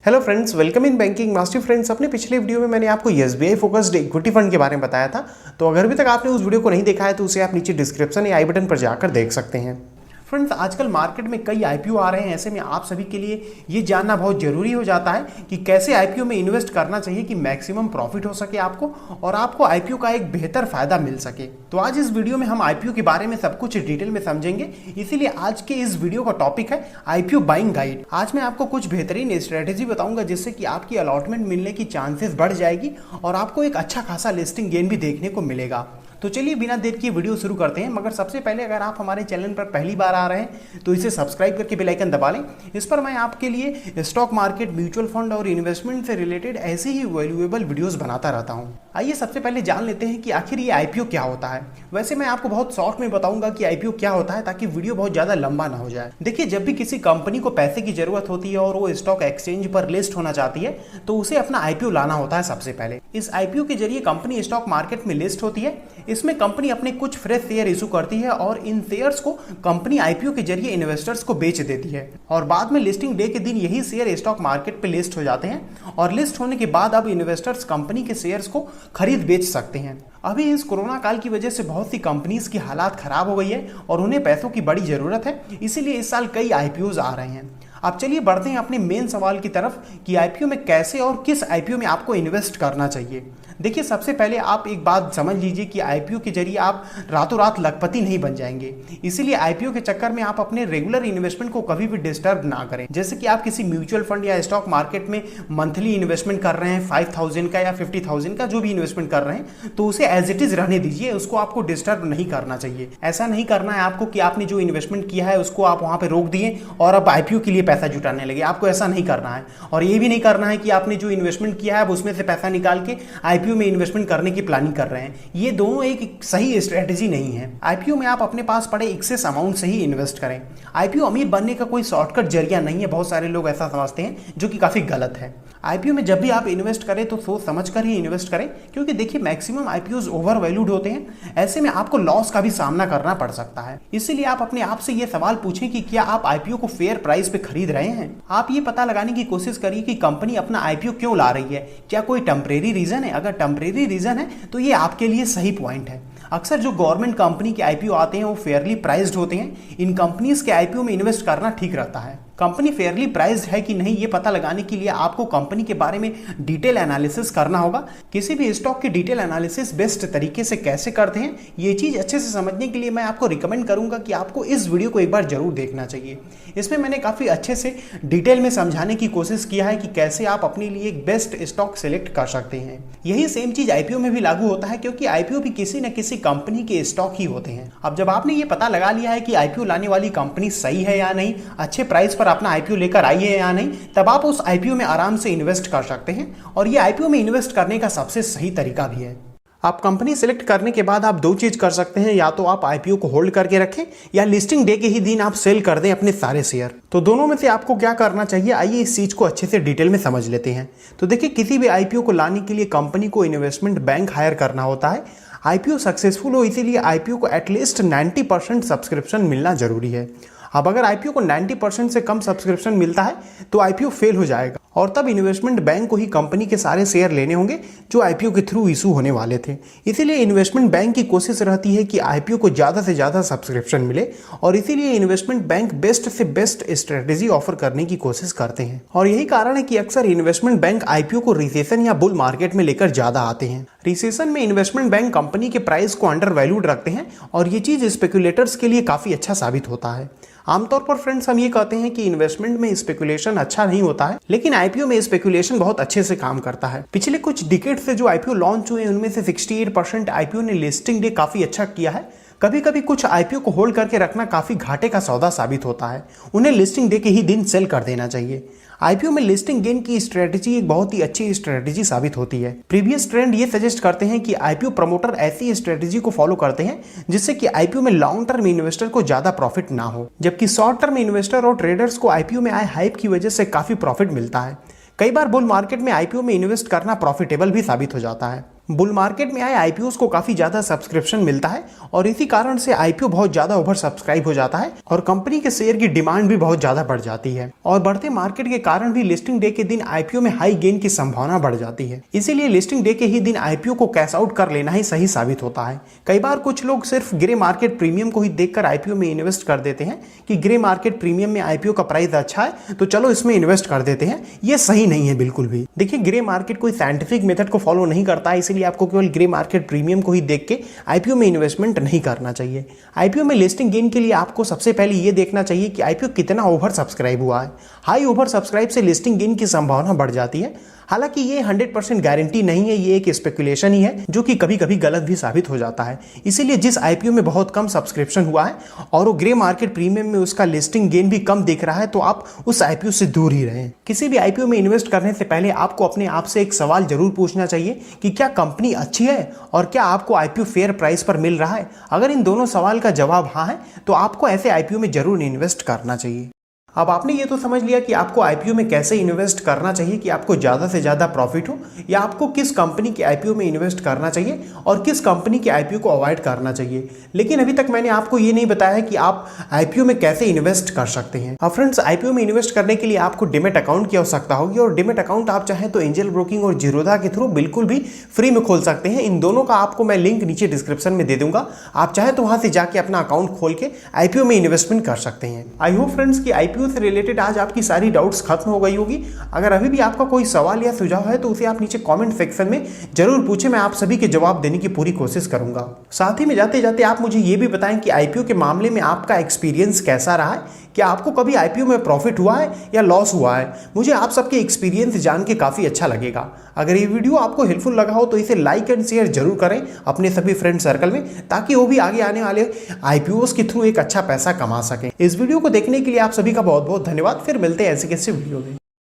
Hello friends, welcome in banking master. Friends, अपने पिछले video में मैंने आपको एसबीआई फोकस्ड इक्विटी फंड के बारे में बताया था। तो अगर अभी तक आपने उस वीडियो को नहीं देखा है तो उसे आप नीचे डिस्क्रिप्शन या आई बटन पर जाकर देख सकते हैं। फ्रेंड्स, आजकल मार्केट में कई आईपीओ आ रहे हैं। ऐसे में आप सभी के लिए ये जानना बहुत जरूरी हो जाता है कि कैसे आईपीओ में इन्वेस्ट करना चाहिए कि मैक्सिमम प्रॉफिट हो सके आपको और आपको आईपीओ का एक बेहतर फायदा मिल सके। तो आज इस वीडियो में हम आईपीओ के बारे में सब कुछ डिटेल में समझेंगे। इसीलिए आज के इस वीडियो का टॉपिक है आईपीओ बाइंग गाइड। आज मैं आपको कुछ बेहतरीन स्ट्रेटेजी बताऊंगा जिससे कि आपकी अलॉटमेंट मिलने की चांसेस बढ़ जाएगी और आपको एक अच्छा खासा लिस्टिंग गेन भी देखने को मिलेगा। तो चलिए बिना देर किए वीडियो शुरू करते हैं। मगर सबसे पहले अगर आप हमारे चैनल पर पहली बार आ रहे हैं तो इसे सब्सक्राइब करके बेल आइकन दबा लें। इस पर मैं आपके लिए स्टॉक मार्केट, म्यूचुअल फंड और इन्वेस्टमेंट से रिलेटेड ऐसे ही वैल्यूएबल वीडियोस बनाता रहता हूं। आइए सबसे पहले जान लेते हैं कि आखिर ये आईपीओ क्या होता है। वैसे मैं आपको बहुत शॉर्ट में बताऊंगा कि आईपीओ क्या होता है ताकि वीडियो बहुत ज्यादा लंबा ना हो जाए। देखिए, जब भी किसी कंपनी को पैसे की जरूरत होती है और वो स्टॉक एक्सचेंज पर लिस्ट होना चाहती है तो उसे अपना आईपीओ लाना होता है। सबसे पहले इस आईपीओ के जरिए कंपनी स्टॉक मार्केट में लिस्ट होती है। इसमें कंपनी अपने कुछ फ्रेश शेयर इशू करती है और इन शेयर्स को कंपनी आईपीओ के जरिए इन्वेस्टर्स को बेच देती है और बाद में लिस्टिंग डे के दिन यही शेयर स्टॉक मार्केट पे लिस्ट हो जाते हैं और लिस्ट होने के बाद अब इन्वेस्टर्स कंपनी के शेयर्स को खरीद बेच सकते हैं। अभी इस कोरोना काल की वजह से बहुत सी कंपनीज की हालात खराब हो गई है और उन्हें पैसों की बड़ी जरूरत है, इसीलिए इस साल कई आईपीओज आ रहे हैं। अब चलिए बढ़ते हैं अपने मेन सवाल की तरफ कि आईपीओ में कैसे और किस आईपीओ में आपको इन्वेस्ट करना चाहिए। देखिए, सबसे पहले आप एक बात समझ लीजिए कि आईपीओ के जरिए आप रातों रात लखपति नहीं बन जाएंगे। इसीलिए आईपीओ के चक्कर में आप अपने रेगुलर इन्वेस्टमेंट को कभी भी डिस्टर्ब ना करें। जैसे कि आप किसी म्यूचुअल फंड या स्टॉक मार्केट में मंथली इन्वेस्टमेंट कर रहे हैं 5000 का या 50,000 का, जो भी इन्वेस्टमेंट कर रहे हैं तो उसे एज इट इज रहने दीजिए। उसको आपको डिस्टर्ब नहीं करना चाहिए। ऐसा नहीं करना है आपको कि आपने जो इन्वेस्टमेंट किया है उसको आप वहां पर रोक दिए और अब आईपीओ के लिए पैसा जुटाने लगे। आपको ऐसा नहीं करना है। और ये भी नहीं करना है कि आपने जो इन्वेस्टमेंट किया है अब उसमें से पैसा निकाल के आईपीओ में इन्वेस्टमेंट करने की प्लानिंग कर रहे हैं। ये दोनों एक सही स्ट्रेटेजी नहीं है। आईपीओ में आप अपने पास पड़े एक्सेस अमाउंट से ही इन्वेस्ट करें। आईपीओ अमीर बनने का कोई शॉर्टकट जरिया नहीं है। बहुत सारे लोग ऐसा समझते हैं, जो कि काफी गलत है। आईपीओ में जब भी आप इन्वेस्ट करें तो सोच समझ कर ही इन्वेस्ट करें, क्योंकि देखिए मैक्सिमम आईपीओज ओवर वैल्यूड होते हैं। ऐसे में आपको लॉस का भी सामना करना पड़ सकता है। इसीलिए आप अपने आप से यह सवाल पूछें कि क्या आप आईपीओ को फेयर प्राइस पे खरीद रहे हैं। आप ये पता लगाने की कोशिश करिए कि कंपनी अपना आईपीओ क्यों ला रही है। क्या कोई टेम्परेरी रीजन है? अगर टेम्परेरी रीजन है तो ये आपके लिए सही पॉइंट है। अक्सर जो गवर्नमेंट कंपनी के आईपीओ आते हैं वो फेयरली प्राइस्ड होते हैं। इन कंपनीज के आईपीओ में इन्वेस्ट करना ठीक रहता है। कंपनी फेयरली प्राइस्ड है कि नहीं ये पता लगाने के लिए आपको कंपनी के बारे में डिटेल एनालिसिस करना होगा। किसी भी स्टॉक की डिटेल एनालिसिस बेस्ट तरीके से कैसे करते हैं ये चीज अच्छे से समझने के लिए मैं आपको रिकमेंड करूंगा कि आपको इस वीडियो को एक बार जरूर देखना चाहिए। इसमें मैंने काफी अच्छे से डिटेल में समझाने की कोशिश किया है कि कैसे आप अपने लिए एक बेस्ट स्टॉक सिलेक्ट कर सकते हैं। यही सेम चीज आईपीओ में भी लागू होता है, क्योंकि आईपीओ भी किसी न किसी कंपनी के स्टॉक ही होते हैं। अब जब आपने ये पता लगा लिया है कि आईपीओ लाने वाली कंपनी सही है या नहीं, अच्छे प्राइस पर अपना आईपीओ लेकर आई है या नहीं, तब आप उस आईपीओ में आराम से इन्वेस्ट कर सकते हैं। और ये आईपीओ में इन्वेस्ट करने का सबसे सही तरीका भी है। आप कंपनी सिलेक्ट करने के बाद आप दो चीज कर सकते हैं, या तो आप आईपीओ को होल्ड करके रखें या लिस्टिंग डे के ही दिन आप सेल कर दें अपने सारे शेयर। तो दोनों में से आपको क्या करना चाहिए, आइए इस चीज को अच्छे से डिटेल में समझ लेते हैं। तो देखिए, किसी भी आईपीओ को लाने के लिए कंपनी को इन्वेस्टमेंट बैंक हायर करना होता है। आईपीओ सक्सेसफुल हो इसीलिए आईपीओ को एटलीस्ट 90% सब्सक्रिप्शन मिलना जरूरी है। अब अगर आईपीओ को 90% से कम सब्सक्रिप्शन मिलता है तो आईपीओ फेल हो जाएगा और तब इन्वेस्टमेंट बैंक को ही कंपनी के सारे शेयर लेने होंगे जो आईपीओ के थ्रू इशू होने वाले थे। इसीलिए इन्वेस्टमेंट बैंक की कोशिश रहती है कि आईपीओ को ज़्यादा से ज़्यादा सब्सक्रिप्शन मिले और इसीलिए इन्वेस्टमेंट बैंक बेस्ट से बेस्ट स्ट्रेटेजी ऑफर करने की कोशिश करते हैं। और यही कारण है कि अक्सर इन्वेस्टमेंट बैंक आईपीओ को रिसेशन या बुल मार्केट में लेकर ज़्यादा आते हैं। रिसेशन में इन्वेस्टमेंट बैंक कंपनी के प्राइस को अंडर वैल्यूड रखते हैं और ये चीज़ स्पेकुलेटर्स के लिए काफ़ी अच्छा साबित होता है। आमतौर पर फ्रेंड्स हम ये कहते हैं कि इन्वेस्टमेंट में स्पेकुलेशन अच्छा नहीं होता है, लेकिन आईपीओ में स्पेकुलेशन बहुत अच्छे से काम करता है। पिछले कुछ डिकेड से जो आईपीओ लॉन्च हुए उनमें से 68% आईपीओ ने लिस्टिंग डे काफी अच्छा किया है। कभी कभी कुछ आईपीओ को होल्ड करके रखना काफी घाटे का सौदा साबित होता है। उन्हें लिस्टिंग डे के ही दिन सेल कर देना चाहिए। आईपीओ में लिस्टिंग गेन की स्ट्रेटेजी एक बहुत ही अच्छी स्ट्रेटेजी साबित होती है। प्रीवियस ट्रेंड ये सजेस्ट करते हैं कि आईपीओ प्रमोटर ऐसी स्ट्रेटेजी को फॉलो करते हैं जिससे कि आईपीओ में लॉन्ग टर्म इन्वेस्टर को ज्यादा प्रॉफिट ना हो, जबकि शॉर्ट टर्म इन्वेस्टर और ट्रेडर्स को आईपीओ में आए हाइप की वजह से काफी प्रॉफिट मिलता है। कई बार बुल मार्केट में आईपीओ में इन्वेस्ट करना प्रॉफिटेबल भी साबित हो जाता है। बुल मार्केट में आए आईपीओस को काफी ज्यादा सब्सक्रिप्शन मिलता है और इसी कारण से आईपीओ बहुत ज्यादा ओवर सब्सक्राइब हो जाता है और कंपनी के शेयर की डिमांड भी बहुत ज्यादा बढ़ जाती है और बढ़ते मार्केट के कारण भी लिस्टिंग डे के दिन आईपीओ में हाई गेन की संभावना बढ़ जाती है। इसीलिए लिस्टिंग डे के ही दिन आईपीओ को कैश आउट कर लेना ही सही साबित होता है। कई बार कुछ लोग सिर्फ ग्रे मार्केट प्रीमियम को ही देखकर आईपीओ में इन्वेस्ट कर देते हैं कि ग्रे मार्केट प्रीमियम में आईपीओ का प्राइस अच्छा है तो चलो इसमें इन्वेस्ट कर देते हैं। ये सही नहीं है बिल्कुल भी। देखिए, ग्रे मार्केट कोई साइंटिफिक मेथड को फॉलो नहीं करता है, इसलिए आपको केवल ग्रे मार्केट प्रीमियम को ही देख के आईपीओ में इन्वेस्टमेंट नहीं करना चाहिए। आईपीओ में लिस्टिंग गेन के लिए आपको सबसे पहले ये देखना चाहिए कि आईपीओ कितना ओवर सब्सक्राइब हुआ है। हाई ओवर सब्सक्राइब से लिस्टिंग गेन की संभावना बढ़ जाती है। हालांकि ये 100% गारंटी नहीं है, ये एक स्पेकुलेशन ही है जो कि कभी कभी गलत भी साबित हो जाता है। इसीलिए जिस आईपीओ में बहुत कम सब्सक्रिप्शन हुआ है और वो ग्रे मार्केट प्रीमियम में उसका लिस्टिंग गेन भी कम दिख रहा है तो आप उस आईपीओ से दूर ही रहें। किसी भी आईपीओ में इन्वेस्ट करने से पहले आपको अपने आप से एक सवाल जरूर पूछना चाहिए कि क्या कंपनी अच्छी है और क्या आपको आईपीओ फेयर प्राइस पर मिल रहा है। अगर इन दोनों सवाल का जवाब हाँ है तो आपको ऐसे आईपीओ में जरूर इन्वेस्ट करना चाहिए। अब आपने ये तो समझ लिया कि आपको आईपीओ में कैसे इन्वेस्ट करना चाहिए कि आपको ज़्यादा से ज़्यादा प्रॉफिट हो, या आपको किस कंपनी के आईपीओ में इन्वेस्ट करना चाहिए और किस कंपनी के आईपीओ को अवॉइड करना चाहिए। लेकिन अभी तक मैंने आपको ये नहीं बताया कि आप आईपीओ में कैसे इन्वेस्ट कर सकते हैं। अब फ्रेंड्स, आईपीओ में इन्वेस्ट करने के लिए आपको डिमेट अकाउंट की आवश्यकता होगी और डिमेट अकाउंट आप चाहें तो एंजल ब्रोकिंग और जीरोधा के थ्रू बिल्कुल भी फ्री में खोल सकते हैं। इन दोनों का आपको मैं लिंक नीचे डिस्क्रिप्शन में दे दूंगा। आप चाहें तो वहां से जाके अपना अकाउंट खोल के आईपीओ में इन्वेस्टमेंट कर सकते हैं। आई होप फ्रेंड्स कि आईपीओ से रिलेटेड आज आपकी सारी डाउट्स खत्म हो गई होगी। अगर अभी भी आपका कोई सवाल या सुझाव है तो उसे आप नीचे कमेंट सेक्शन में जरूर पूछें, मैं आप सभी के जवाब देने की पूरी कोशिश करूंगा। साथ ही में जाते जाते आप मुझे ये भी बताएं कि आईपीओ के मामले में आपका एक्सपीरियंस कैसा रहा है। क्या आपको कभी आईपीओ में प्रॉफिट हुआ है या लॉस हुआ है? मुझे आप सबके एक्सपीरियंस जान के काफ़ी अच्छा लगेगा। अगर ये वीडियो आपको हेल्पफुल लगा हो तो इसे लाइक एंड शेयर जरूर करें अपने सभी फ्रेंड सर्कल में, ताकि वो भी आगे आने वाले आईपीओस के थ्रू एक अच्छा पैसा कमा सकें। इस वीडियो को देखने के लिए आप सभी का बहुत बहुत धन्यवाद। फिर मिलते हैं ऐसे कैसे वीडियो में।